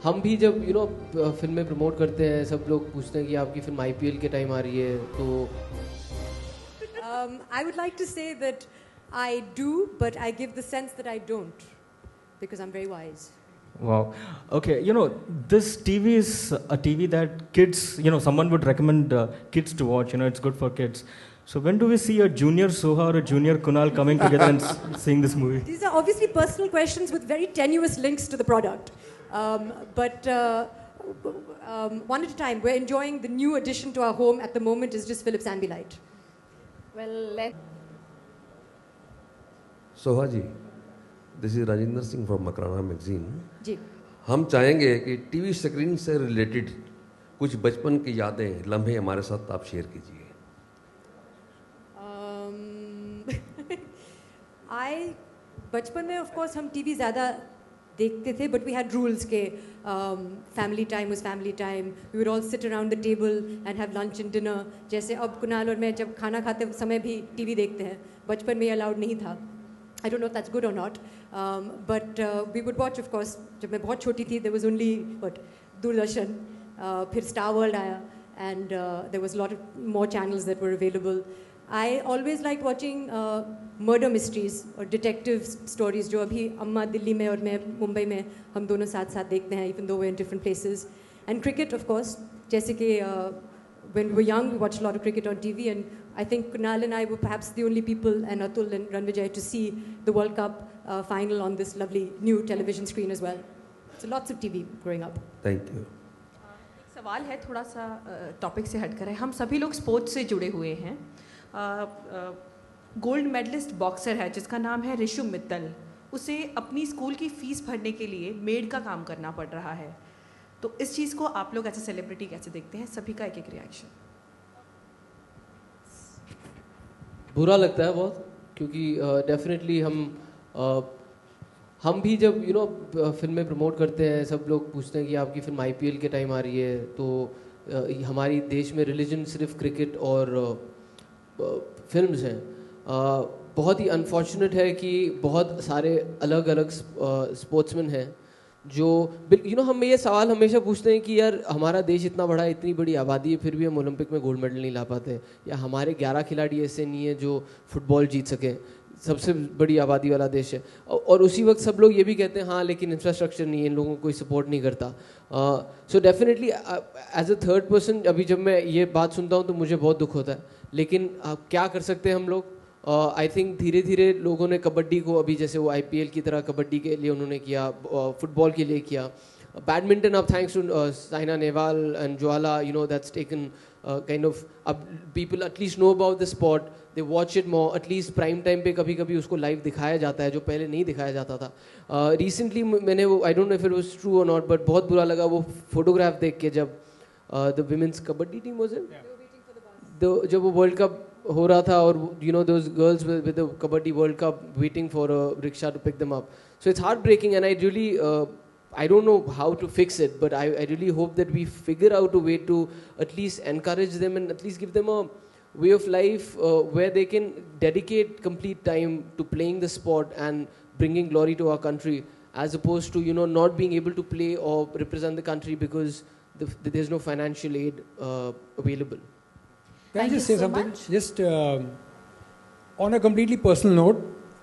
हम भी जब फिल्में प्रमोट करते हैं, सब लोग पूछते हैं कि आपकी फिल्म आईपीएल के टाइम आ रही है, तो I would like to say that I do, but I give the sense that I don't, because I'm very wise. Wow. Okay, this TV is a TV that kids, someone would recommend kids to watch. It's good for kids. So when do we see a junior Soha or a junior Kunal coming together and seeing this movie? These are obviously personal questions with very tenuous links to the product. But one at a time. We're enjoying the new addition to our home at the moment is just Philips Ambilight. Well, Soha ji, this is Rajendra Singh from Makrana magazine. जी। हम चाहेंगे कि TV screen से related कुछ बचपन की यादें, लम्हे हमारे साथ आप शेयर कीजिए। बचपन में ऑफ कोर्स हम टीवी ज़्यादा देखते थे, बट वी हैड रूल्स के family time was family time, we would all sit around the table and have lunch and dinner. जैसे अब कुणाल और मैं जब खाना खाते समय भी टीवी देखते हैं, बचपन में ये अलाउड नहीं था। I don't know that's good और not, but we would watch. Of course जब मैं बहुत छोटी थी देयर वाज ओनली दूरदर्शन, फिर स्टार वर्ल्ड आया, and there was lot of more channels that were available. I always liked watching murder mysteries और detective stories, जो अभी अम्मा दिल्ली में और मैं मुंबई में हम दोनों साथ साथ देखते हैं, even though we're in different places. And cricket, of course, जैसे कि when we were young, we watched a lot of cricket on TV, and I think Kunal and I were perhaps the only people, and Atul and Ranvijay, to see the World Cup final on this lovely new television screen as well. So lots of TV growing up. Thank you. एक सवाल है, थोड़ा सा topic से हटकर है। हम सभी लोग स्पोर्ट्स से जुड़े हुए हैं। गोल्ड मेडलिस्ट बॉक्सर है जिसका नाम है ऋषु मित्तल, उसे अपनी स्कूल की फ़ीस भरने के लिए मेड का काम करना पड़ रहा है। तो इस चीज़ को आप लोग एज ए सेलिब्रिटी कैसे देखते हैं? सभी का एक एक रिएक्शन। बुरा लगता है बहुत, क्योंकि डेफिनेटली हम भी जब फिल्में प्रमोट करते हैं, सब लोग पूछते हैं कि आपकी फिल्म आईपीएल के टाइम आ रही है, तो हमारी देश में रिलीजन सिर्फ क्रिकेट और फिल्म्स हैं। बहुत ही अनफॉर्चुनेट है कि बहुत सारे अलग अलग स्पोर्ट्समैन हैं जो हम ये सवाल हमेशा पूछते हैं कि यार हमारा देश इतना बड़ा है, इतनी बड़ी आबादी है, फिर भी हम ओलंपिक में गोल्ड मेडल नहीं ला पाते, या हमारे 11 खिलाड़ी ऐसे नहीं है जो फुटबॉल जीत सकें, सबसे बड़ी आबादी वाला देश है। और उसी वक्त सब लोग ये भी कहते हैं हाँ लेकिन इंफ्रास्ट्रक्चर नहीं है, इन लोगों को कोई सपोर्ट नहीं करता। So definitely as a third person अभी जब मैं ये बात सुनता हूँ तो मुझे बहुत दुख होता है, लेकिन क्या कर सकते हैं हम लोग। आई थिंक धीरे धीरे लोगों ने कबड्डी को, अभी जैसे वो आईपीएल की तरह कबड्डी के लिए उन्होंने किया, फुटबॉल के लिए किया, बैडमिंटन अब thanks to Saina Nehwal and Jwala, that's taken kind of, अब people at least know about the sport, they watch it more, at least prime time पे कभी कभी उसको लाइव दिखाया जाता है जो पहले नहीं दिखाया जाता था। रिसेंटली मैंने वो, आई don't know if it was true और नॉट, बट बहुत बुरा लगा वो फोटोग्राफ देख के जब the women's kabaddi team was जब वो वर्ल्ड कप हो रहा था और those girls with the kabaddi world cup waiting for a rickshaw to pick them up. So it's heartbreaking, and I really I don't know how to fix it, but I really hope that we figure out a way to at least encourage them and at least give them a way of life where they can dedicate complete time to playing the sport and bringing glory to our country, as opposed to not being able to play or represent the country because there's no financial aid available. Can I just say something? Just on a completely personal note,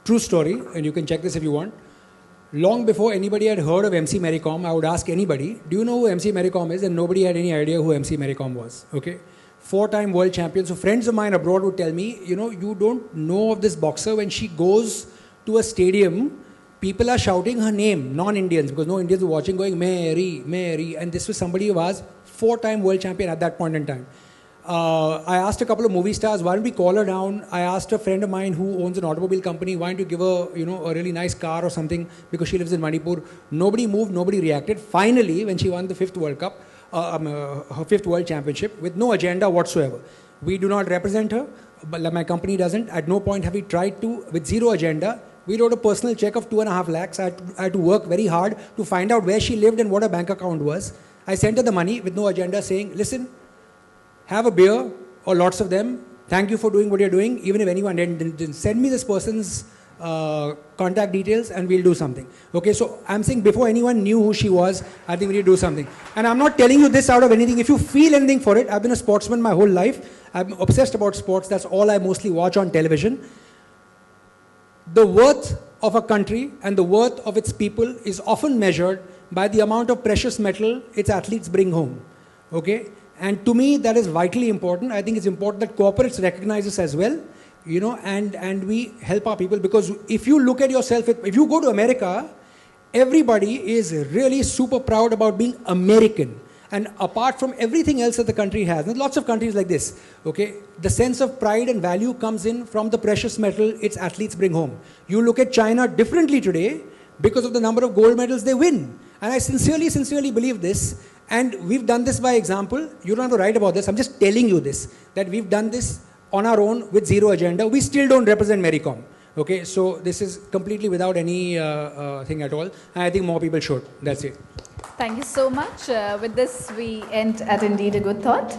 true story, and you can check this if you want. Long before anybody had heard of MC Mary Kom, I would ask anybody, do you know who MC Mary Kom is? And nobody had any idea who MC Mary Kom was. Okay, 4-time world champion. So friends of mine abroad would tell me, you don't know of this boxer. When she goes to a stadium, people are shouting her name, non-Indians, because no Indians were watching, going Mary, Mary, and this was somebody who was 4-time world champion at that point in time. I asked a couple of movie stars, why don't we call her down? I asked a friend of mine who owns an automobile company, why don't you give her, a really nice car or something, because she lives in Manipur. Nobody moved, nobody reacted. Finally, when she won the 5th World Cup, her 5th World Championship, with no agenda whatsoever. We do not represent her, but my company doesn't. At no point have we tried to, with zero agenda. We wrote a personal check of 2.5 lakhs. I had to work very hard to find out where she lived and what her bank account was. I sent her the money with no agenda, saying, listen, have a beer or lots of them. Thank you for doing what you're doing. Even if anyone didn't send me this person's contact details and we'll do something. Okay, so I'm saying before anyone knew who she was, I think we need to do something. And I'm not telling you this out of anything. If you feel anything for it, I've been a sportsman my whole life. I'm obsessed about sports. That's all I mostly watch on television. The worth of a country and the worth of its people is often measured by the amount of precious metal its athletes bring home. Okay? And to me, that is vitally important. I think it's important that corporates recognize this as well. You know, and we help our people, because if you look at yourself, if you go to America, everybody is really super proud about being American. And apart from everything else that the country has, there's lots of countries like this, okay, the sense of pride and value comes in from the precious metal its athletes bring home. You look at China differently today because of the number of gold medals they win. And I sincerely believe this. And we've done this by example. You don't have to write about this. I'm just telling you this, that we've done this on our own with zero agenda. We still don't represent Mary Kom. Okay, so this is completely without any thing at all. And I think more people should. That's it. Thank you so much. With this, we end at Indeed a Good Thought.